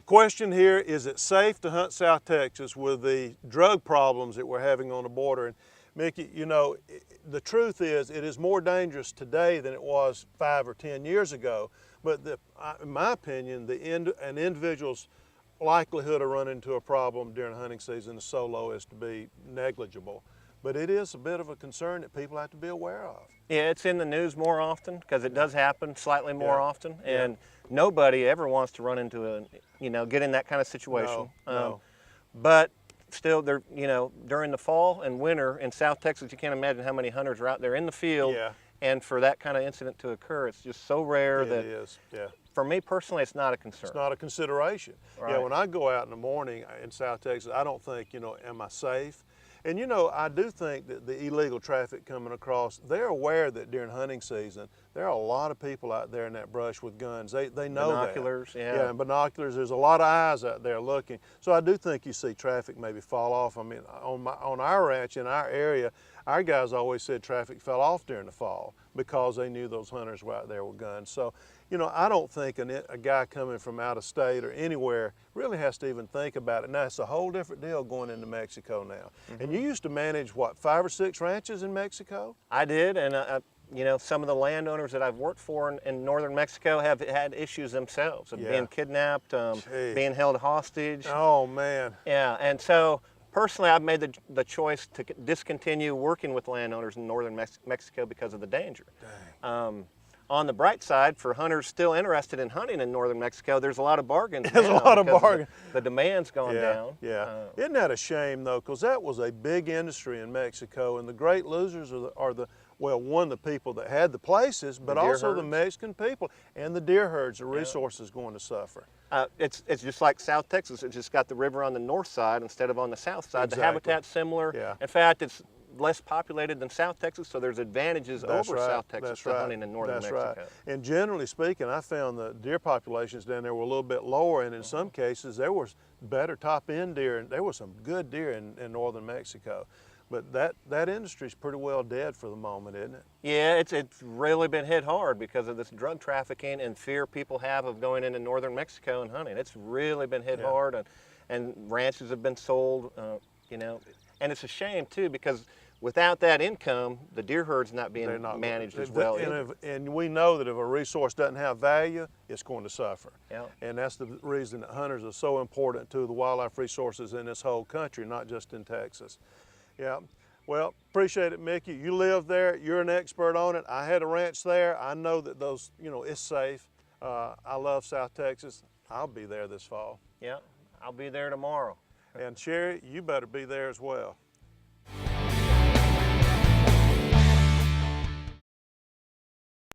question here, is it safe to hunt South Texas with the drug problems that we're having on the border? And Mickey, you know, the truth is it is more dangerous today than it was 5 or 10 years ago. But in my opinion, an individual's likelihood of running into a problem during hunting season is so low as to be negligible. But it is a bit of a concern that people have to be aware of. Yeah, it's in the news more often because it does happen slightly more often, and nobody ever wants to run into get in that kind of situation. No. But still, during the fall and winter in South Texas, you can't imagine how many hunters are out there in the field. Yeah. And for that kind of incident to occur, it's just so rare that it is. Yeah. For me personally, it's not a concern. It's not a consideration. Right. Yeah, when I go out in the morning in South Texas, I don't think, am I safe? And I do think that the illegal traffic coming across, they're aware that during hunting season, there are a lot of people out there in that brush with guns. They know binoculars, that. yeah. And binoculars, there's a lot of eyes out there looking. So I do think you see traffic maybe fall off. I mean, on our ranch, in our area, our guys always said traffic fell off during the fall because they knew those hunters were out there with guns. So, I don't think a guy coming from out of state or anywhere really has to even think about it. Now, it's a whole different deal going into Mexico now. Mm-hmm. And you used to manage, what, 5 or 6 ranches in Mexico? I did, and some of the landowners that I've worked for in northern Mexico have had issues themselves of being kidnapped, being held hostage. Oh, man. Yeah, and so personally, I've made the choice to discontinue working with landowners in northern Mexico because of the danger. On the bright side, for hunters still interested in hunting in northern Mexico, there's a lot of bargains. There's a lot of bargains. The demand's gone down. Yeah. Isn't that a shame, though? Because that was a big industry in Mexico, and the great losers are the people that had the places, but also the Mexican people and the deer herds. The resources going to suffer. It's just like South Texas. It's just got the river on the north side instead of on the south side. Exactly. The habitat's similar. Yeah. In fact, it's less populated than South Texas, so there's advantages over South Texas to hunting in northern Mexico. Right. And generally speaking, I found the deer populations down there were a little bit lower, and in some cases there was better top end deer, and there was some good deer in northern Mexico. But that industry's pretty well dead for the moment, isn't it? Yeah, it's really been hit hard because of this drug trafficking and fear people have of going into northern Mexico and hunting. It's really been hit hard, and ranches have been sold, and it's a shame too because without that income, the deer herd's not being managed as well. And we know that if a resource doesn't have value, it's going to suffer. Yeah. And that's the reason that hunters are so important to the wildlife resources in this whole country, not just in Texas. Yeah, well, appreciate it, Mickey. You live there, you're an expert on it. I had a ranch there. I know that it's safe. I love South Texas. I'll be there this fall. Yeah, I'll be there tomorrow. And Sherry, you better be there as well.